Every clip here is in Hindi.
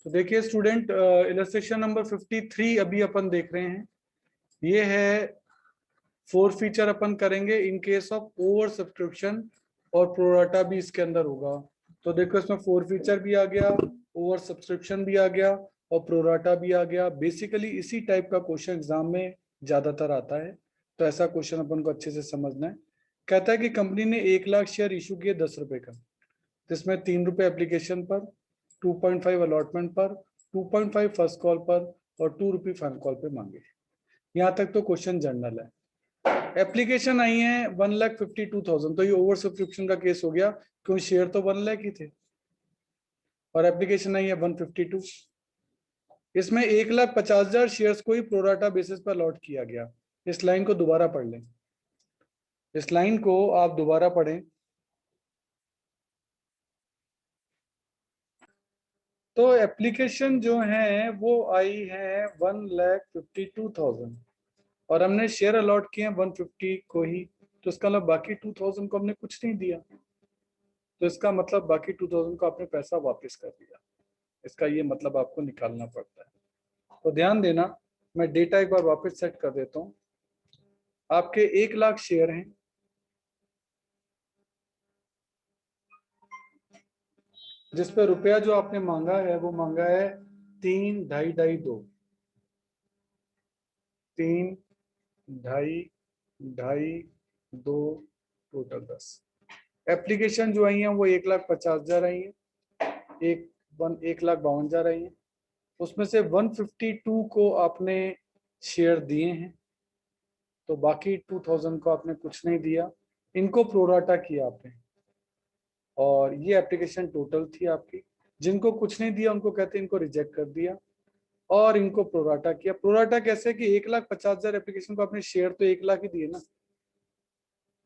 तो देखिए स्टूडेंट, इलस्ट्रेशन नंबर 53 अभी अपन देख रहे हैं। ये है 4 फीचर अपन करेंगे in case of over subscription, और प्रोराटा भी इसके अंदर होगा। तो देखो इसमें 4 फीचर भी आ गया, ओवर सब्सक्रिप्शन भी आ गया और प्रोराटा भी आ गया। बेसिकली इसी टाइप का क्वेश्चन एग्जाम में ज्यादातर आता है, तो ऐसा क्वेश्चन अपन को अच्छे से समझना है। कहता है कि कंपनी ने 1 लाख शेयर इशू किए 10 रुपए का, जिसमें 3 रुपए एप्लीकेशन पर, 2.5 अलॉटमेंट पर, 2.5 फर्स्ट कॉल पर और 2 रुपये फाइनल कॉल पे मांगे। यहाँ तक तो क्वेश्चन जनरल है। एप्लीकेशन आई है 1,52,000, तो ये ओवर सब्सक्रिप्शन का केस हो गया, क्योंकि शेयर तो 1 लाख ही थे और एप्लीकेशन आई है 152। इसमें 1,50,000 शेयर्स को ही प्रोराटा बेसिस पर अलॉट किया गया। इस लाइन को दोबारा पढ़ लें, इस लाइन को आप दोबारा पढ़ें। तो एप्लीकेशन जो है वो आई है 1,52,000 और हमने शेयर अलॉट किए हैं 150 को ही, तो इसका मतलब बाकी 2,000 को हमने कुछ नहीं दिया, तो इसका मतलब बाकी 2,000 को आपने पैसा वापस कर दिया। इसका ये मतलब आपको निकालना पड़ता है। तो ध्यान देना, मैं डेटा एक बार वापस सेट कर देता हूँ। आपके 1 लाख शेयर हैं, जिस पे रुपया जो आपने मांगा है वो मांगा है 3, 2.5, 2.5, 3, 2.5, 2.5, 2, टोटल 10। एप्लीकेशन जो आई है वो 1,50,000 आई है, 1,52,000 आई है। उसमें से 152 को आपने शेयर दिए हैं, तो बाकी 2,000 को आपने कुछ नहीं दिया, इनको प्रोराटा किया आपने, और ये एप्लीकेशन टोटल थी आपकी। जिनको कुछ नहीं दिया उनको कहते हैं इनको रिजेक्ट कर दिया, और इनको प्रोराटा किया। प्रोराटा कैसे कि 1,50,000 एप्लीकेशन को आपने शेयर तो 1 लाख ही दिए ना,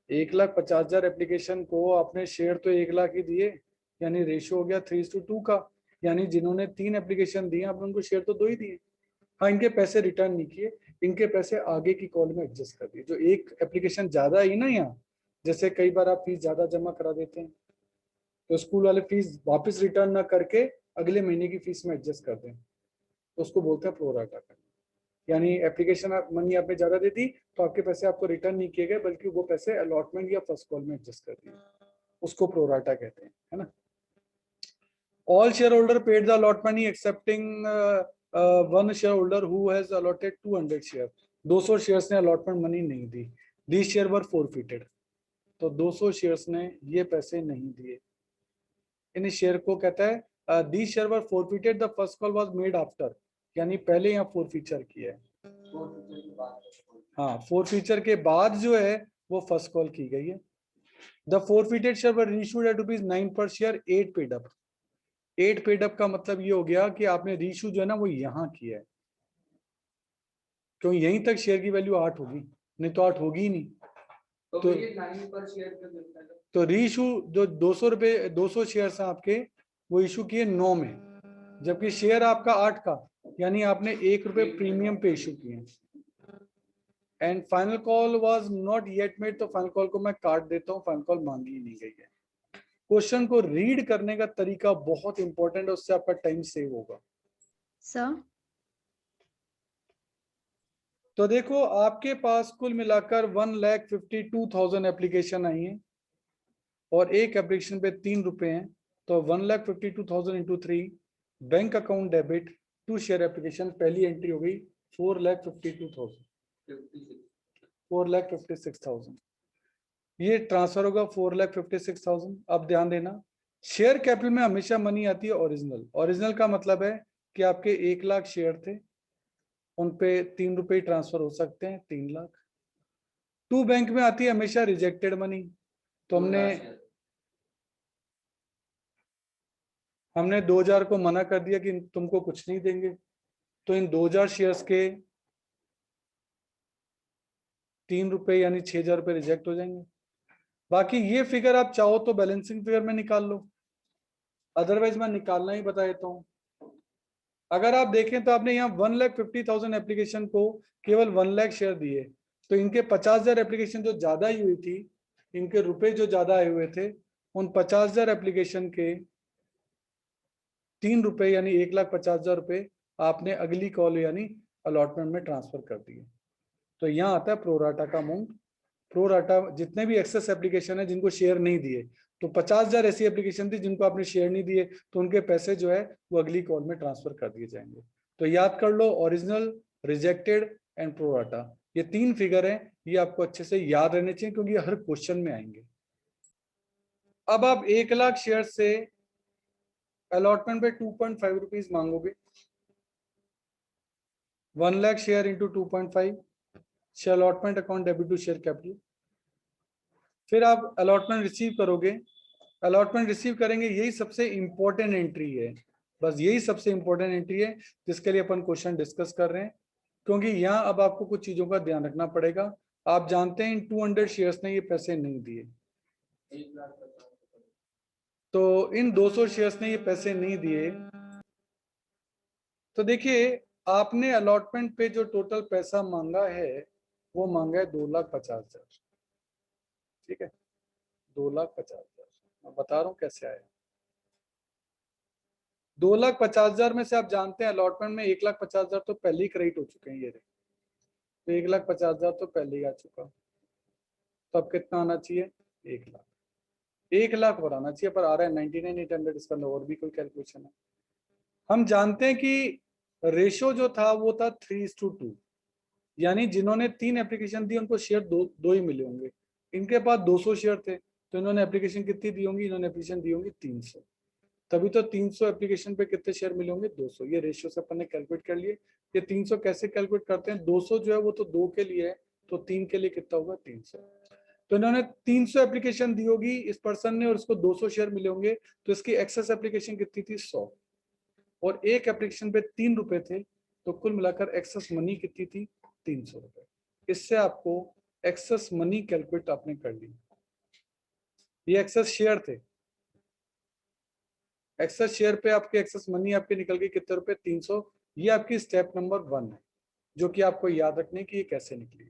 1,50,000 एप्लीकेशन को आपने शेयर तो 1 लाख ही दिए, यानी रेशियो हो गया 3:2 का। यानी जिन्होंने 3 एप्लीकेशन दिए आपने उनको शेयर तो 2 ही दिए। हाँ, इनके पैसे रिटर्न नहीं किए, इनके पैसे आगे की कॉल में एडजस्ट कर दिए। जो एक एप्लीकेशन ज्यादा आई ना यहाँ, जैसे कई बार आप फीस ज्यादा जमा करा देते हैं, तो स्कूल वाले फीस वापस रिटर्न ना करके अगले महीने की फीस में एडजस्ट कर दें, तो उसको बोलते हैं प्रोराटा करना। यानी एप्लीकेशन मनी आपने ज्यादा दे दी तो आपके पैसे आपको रिटर्न नहीं किए गए, बल्कि वो पैसे अलॉटमेंट या फर्स्ट कॉल में एडजस्ट कर दिए, उसको प्रोराटा कहते हैं, है ना। All share holder paid the allot money excepting one share holder who has allotted 200 share. 200 shares ने अलॉटमेंट मनी नहीं दी, दीज शेयर वर फोरफिटेड। तो 200 शेयर्स ने ये पैसे नहीं दिए, इन शेयर को कहता है these share were forfeited, the first call was made after, यानी पहले यहाँ फोर फीचर किया है। हाँ, फोर फीचर के बाद जो है वो फर्स्ट कॉल की गई है। The forfeited share were reissued at ₹9 per share, 8 paid up. 8 paid up का मतलब ये हो गया कि आपने रीइश्यू जो है ना वो यहाँ किया है, क्यों यहीं तक शेयर की वैल्यू 8 होगी, नहीं तो 8 होगी ही नहीं। तो ये 9 पर शेयर क्यों मिलता है? तो रीइश्यू जो 200 रुपए 200 शेयर हैं आपके, वो इशू किए 9 में, जबकि शेयर आपका 8 का, यानी आपने 1 रुपए प्रीमियम पे इशू किए। And final call was not yet made, तो फाइनल कॉल को मैं काट देता हूँ, फाइनल कॉल मांगी ही नहीं गई है। क्वेश्चन को रीड करने का तरीका बहुत इंपॉर्टेंट है, उससे आपका टाइम सेव होगा। सर तो देखो आपके पास कुल मिलाकर 1,52,000 एप्लीकेशन आई हैं और एक एप्लीकेशन पे 3 रुपए हैं, तो 1,52,000 into 3, bank account debit to share application, पहली एंट्री हो गई 4,56,000। ये ट्रांसफर होगा 4,56,000। अब ध्यान देना, शेयर कैपिटल में हमेशा मनी आती है ओरिजिनल। ओरिजिनल का मतलब है कि आपके 1 लाख शेयर थे, उन पे 3 रुपए ट्रांसफर हो सकते हैं, 3 लाख। टू बैंक में आती है हमेशा रिजेक्टेड मनी, तो हमने 2,000 को मना कर दिया कि तुमको कुछ नहीं देंगे, तो इन 2,000 शेयर्स के 3 रुपए यानी 6,000 रुपए रिजेक्ट हो जाएंगे। बाकी ये फिगर आप चाहो तो बैलेंसिंग फिगर में निकाल लो, अदरवाइज मैं निकालना ही बता देता हूँ। अगर आप देखें तो आपने यहाँ 1,50,000 एप्लीकेशन को केवल 1 लाख शेयर दिए, तो इनके 50,000 एप्लीकेशन जो ज्यादा ही हुई थी, इनके रुपए जो ज्यादा आए हुए थे, उन 50,000 एप्लीकेशन के ₹3 यानी 1,50,000 रुपए आपने अगली कॉल यानी अलॉटमेंट में ट्रांसफर कर दिए। तो यहाँ आता है प्रोराटा का अमाउंट। प्रोराटा जितने भी एक्सेस एप्लीकेशन है जिनको शेयर नहीं दिए, तो 50,000 ऐसी एप्लीकेशन थी जिनको आपने शेयर नहीं दिए, तो उनके पैसे जो है वो अगली कॉल में ट्रांसफर कर दिए जाएंगे। तो याद कर लो, ओरिजिनल, रिजेक्टेड एंड प्रोराटा, ये 3 फिगर हैं, ये आपको अच्छे से याद रहने चाहिए क्योंकि ये हर क्वेश्चन में आएंगे। अब आप 1 लाख शेयर से अलॉटमेंट पे 2.5 रुपीज मांगोगे। 1 lakh share into 2.5 allotment account debit to share capital. फिर आप अलॉटमेंट रिसीव करोगे। अलॉटमेंट रिसीव करेंगे, यही सबसे इंपॉर्टेंट एंट्री है, बस यही सबसे इंपॉर्टेंट एंट्री है जिसके लिए अपन क्वेश्चन डिस्कस कर रहे हैं, क्योंकि यहाँ अब आपको कुछ चीजों का ध्यान रखना पड़ेगा। आप जानते हैं इन 200 शेयर्स ने ये पैसे नहीं दिए, तो इन 200 शेयर्स ने ये पैसे नहीं दिए। तो देखिए, आपने अलॉटमेंट पे जो टोटल पैसा मांगा है वो मांगा है 2,50,000। ठीक है, 2,50,000। मैं बता रहा हूँ कैसे आया। 2,50,000 में से आप जानते हैं अलॉटमेंट में 1,50,000 तो पहले ही क्रेडिट हो चुके हैं, ये रहे। तो 1,50,000 तो पहले ही आ चुका, तो अब कितना आना चाहिए? 1 लाख। 1 लाख और आना चाहिए, पर आ रहा है 99,800। इसका और भी कोई कैलकुलेशन है? हम जानते हैं कि रेशो जो था वो था 3:2, यानी जिन्होंने 3 एप्लीकेशन दी उनको शेयर दो ही मिले होंगे। इनके पास 200 शेयर थे, तो इन्होंने एप्लीकेशन कितनी दी होंगी? इन्होंने एप्लीकेशन दी होंगी 300। तभी तो 300 एप्लीकेशन पे कितने शेयर मिले होंगे? 200। ये रेशियो से अपन ने कैलकुलेट कर लिए। ये 300 कैसे कैलकुलेट करते हैं? 200 जो है वो तो 2 के लिए है, तो 3 के लिए कितना होगा? 300। तो इन्होंने 300 एप्लीकेशन दी होगी इस पर्सन ने, और इसको 200 शेयर मिले होंगे, तो इसकी एक्सेस एप्लीकेशन कितनी थी? 100। और एक एप्लीकेशन पे 3 रुपए थे, तो कुल मिलाकर एक्सेस मनी कितनी थी? 300 रुपए। इससे आपको एक्सेस मनी कैलकुलेट आपने कर ली। ये एक्सेस शेयर थे। एक्सेस शेयर पे आपके एक्सेस मनी आपके निकल गई कितने रुपए? 300। ये आपकी स्टेप नंबर 1 है, जो कि आपको याद रखने की ये कैसे निकली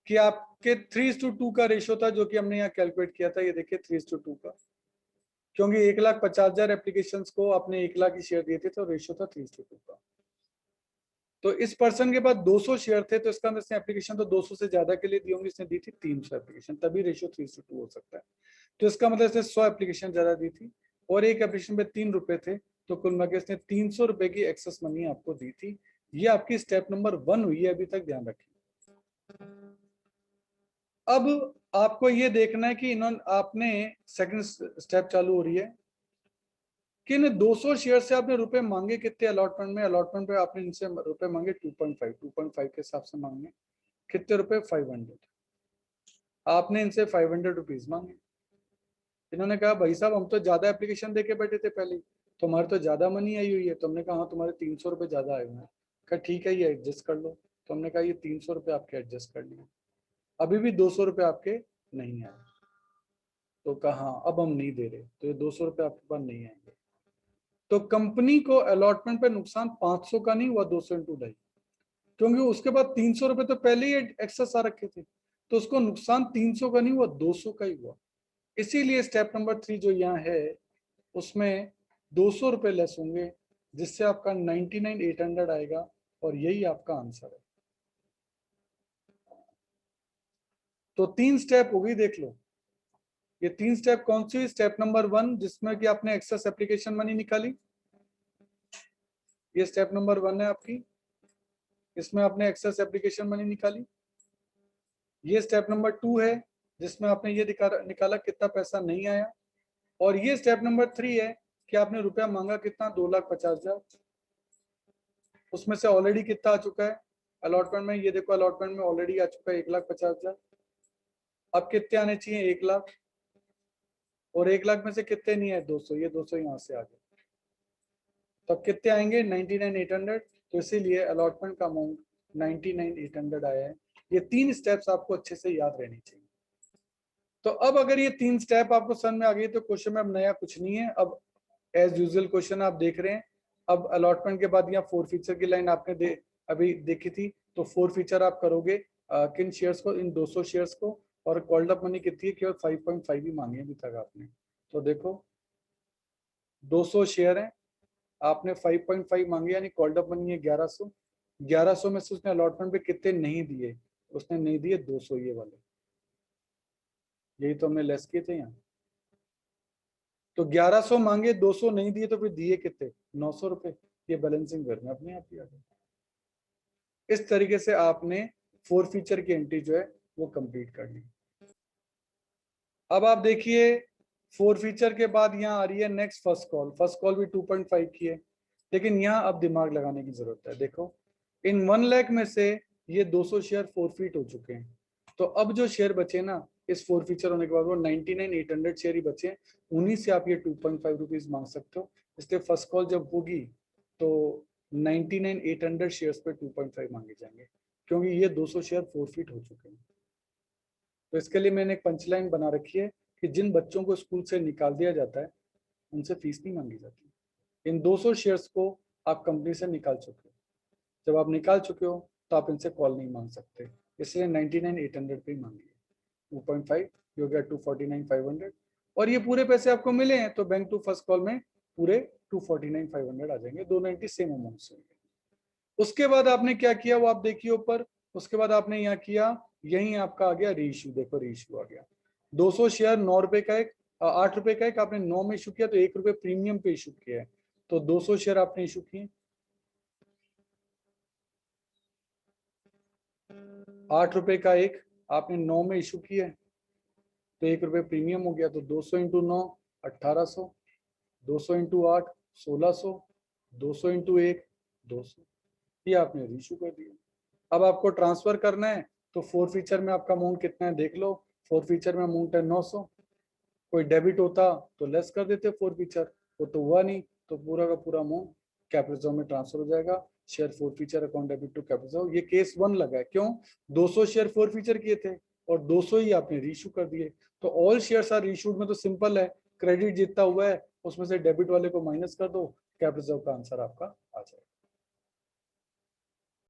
कि आपके 3:2 का रेशियो था, जो कि हमने यहाँ कैलकुलेट किया था। ये देखिए 3:2 का, क्योंकि 1,50,000 एप्लीकेशन को आपने 1 लाख ही शेयर दिए थे, तो रेशियो था 3:2 का। तो इस पर्सन के पास 200 शेयर थे, तो इसका मतलब इसने एप्लीकेशन तो 200 से ज्यादा के लिए दी होंगी, इसने दी थी 300 एप्लीकेशन, तभी रेशियो 3:2 हो सकता है। तो इसका मतलब इसने 100 एप्लीकेशन ज्यादा दी थी, और एक एप्लीकेशन पे 3 रुपए थे, तो कुल मिलाकर इसने 300 रुपए की एक्सेस मनी आपको दी थी। ये आपकी स्टेप नंबर 1 हुई है, अभी तक ध्यान रखिए। अब आपको ये देखना है कि इन्होंने, आपने सेकंड स्टेप चालू हो रही है कि इन 200 शेयर से आपने रुपए मांगे कितने अलॉटमेंट में? अलॉटमेंट पे आपने इनसे रुपए मांगे 2.5 के हिसाब से मांगे कितने रुपए? 500। आपने इनसे 500 रुपीज मांगे। इन्होंने कहा भाई साहब हम तो ज्यादा एप्लीकेशन देके बैठे थे पहले, तो हमारे तो ज्यादा मनी आई हुई है। तो हमने कहा हाँ तुम्हारे 300 रुपए ज्यादा आए हुए हैं। कहा ठीक है ये एडजस्ट कर लो। तो हमने कहा ये 300 रुपए आपके एडजस्ट कर लिए, अभी भी 200 रुपए आपके नहीं आए। तो कहा हाँ अब हम नहीं दे रहे, तो ये 200 रुपए आपके पास नहीं आएंगे। तो कंपनी को अलॉटमेंट पे नुकसान 500 का नहीं हुआ, 200 इंटू 2.5, क्योंकि उसके बाद 300 रुपए तो पहले ही एक्सेस आ रखे थे, तो उसको नुकसान 300 का नहीं हुआ, 200 का ही हुआ। इसीलिए स्टेप नंबर 3 जो यहाँ है उसमें 200 रुपए लेस होंगे, जिससे आपका 99,800 आएगा, और यही आपका आंसर है। तो 3 स्टेप हो गई, देख लो। ये 3 स्टेप कौन सी? स्टेप नंबर 1 जिसमें कि आपने एक्सेस एप्लीकेशन मनी निकाली, ये स्टेप नंबर 1 है आपकी, इसमें आपने एक्सेस एप्लीकेशन मनी निकाली। ये स्टेप नंबर 2 है जिसमें आपने ये निकाला कितना पैसा नहीं आया। और ये स्टेप नंबर 3 है कि आपने रुपया मांगा कितना? 2,50,000। उसमें से ऑलरेडी कितना आ चुका है अलॉटमेंट में? ये देखो अलॉटमेंट में ऑलरेडी आ चुका है 1,50,000। अब कितने आने चाहिए? 1 लाख। और 1 लाख में से कितने नहीं है? 200। ये 200 यहाँ से आ गए, तब कितने आएंगे? 99,800। तो इसीलिए अलॉटमेंट का अमाउंट 99,800 आया है। ये 3 स्टेप्स आपको अच्छे से याद रहनी चाहिए। तो अब अगर ये 3 स्टेप आपको समझ में आ गई, तो क्वेश्चन में अब नया कुछ नहीं है। अब एज यूजुअल क्वेश्चन आप देख रहे हैं। अब अलॉटमेंट के बाद यहाँ 4 फीचर की लाइन आपने अभी देखी थी, तो 4 फीचर आप करोगे किन शेयर्स को? इन 200 शेयर्स को। और कॉल्ड अप मनी कितनी है? केवल 5.5 ही मांगे अभी तक आपने। तो देखो 200 शेयर हैं, आपने 5.5 मांगे यानी कॉल्ड अप मनी है 1100। 1100 में से उसने अलॉटमेंट पे कितने नहीं दिए, उसने नहीं दिए 200 ये वाले, यही तो हमने लेस किए थे यहाँ। तो 1100 मांगे 200 नहीं दिए तो फिर दिए कितने, 900 रुपए। ये बैलेंसिंग में अपने आप ही आ गया। इस तरीके से आपने फोर फीचर की एंट्री जो है वो कंप्लीट कर ली। अब आप देखिए फोर फीचर के बाद यहाँ आ रही है next first call. First call भी 2.5 की है, लेकिन यहाँ अब दिमाग लगाने की जरूरत है। देखो इन 1 लाख में से ये 200 शेयर फोरफीट हो चुके हैं, तो अब जो शेयर बचे ना इस फोर फीचर होने के बाद वो 99,800 शेयर ही बचे हैं, उन्हीं से आप ये 2.5 रुपीज मांग सकते हो। इसलिए फर्स्ट कॉल जब होगी तो 99,800 शेयर्स पे 2.5 मांगे जाएंगे, क्योंकि ये 200 शेयर फोरफीट हो चुके हैं। तो इसके लिए मैंने एक पंचलाइन बना रखी है कि जिन बच्चों को स्कूल से निकाल दिया जाता है उनसे फीस नहीं मांगी जाती। इन 200 शेयर्स को आप कंपनी से निकाल चुके हो, जब आप निकाल चुके हो तो आप इनसे कॉल नहीं मांग सकते, इसलिए 99,800 पे मांगिए। 2.5 हो गया 249,500, और ये पूरे पैसे आपको मिले हैं तो बैंक टू फर्स्ट कॉल में पूरे 249,500 आ जाएंगे, 290 सेम अमाउंट से। उसके बाद आपने क्या किया वो आप देखिए ऊपर। उसके बाद आपने यहाँ किया, यही आपका आ गया रीइश्यू। देखो रीइश्यू आ गया 200 शेयर 9 रुपए का एक, 8 रुपए का एक, आपने 9 में इशू किया तो 1 रुपए प्रीमियम पे इशू किया है, तो 200 शेयर आपने इशू किए। 8 रुपए का एक आपने 9 में इशू किया है तो 1 रुपए प्रीमियम हो गया, तो 200 इंटू 9 1800, 200 इंटू 8 1600, 200 इंटू 1 200, ये आपने रीइशू कर दिया। अब आपको ट्रांसफर करना है तो फोर फीचर में आपका अमाउंट कितना है देख लो। फोर फीचर में अमाउंट है 900, कोई डेबिट होता तो लेस कर देते फोर फीचर, वो तो हुआ नहीं, तो पूरा का पूरा अमाउंट कैपिटल में ट्रांसफर हो जाएगा। Share forfeiture account debit to capital. ये केस 1 लगा है, क्यों 200 शेयर फोर फीचर किए थे और 200 ही आपने रीइशू कर दिए। तो ऑल शेयर्स आर रीइशूड में तो सिंपल है, क्रेडिट जितना हुआ है उसमें से डेबिट वाले को माइनस कर दो, कैपिटल का आंसर आपका आ जाएगा।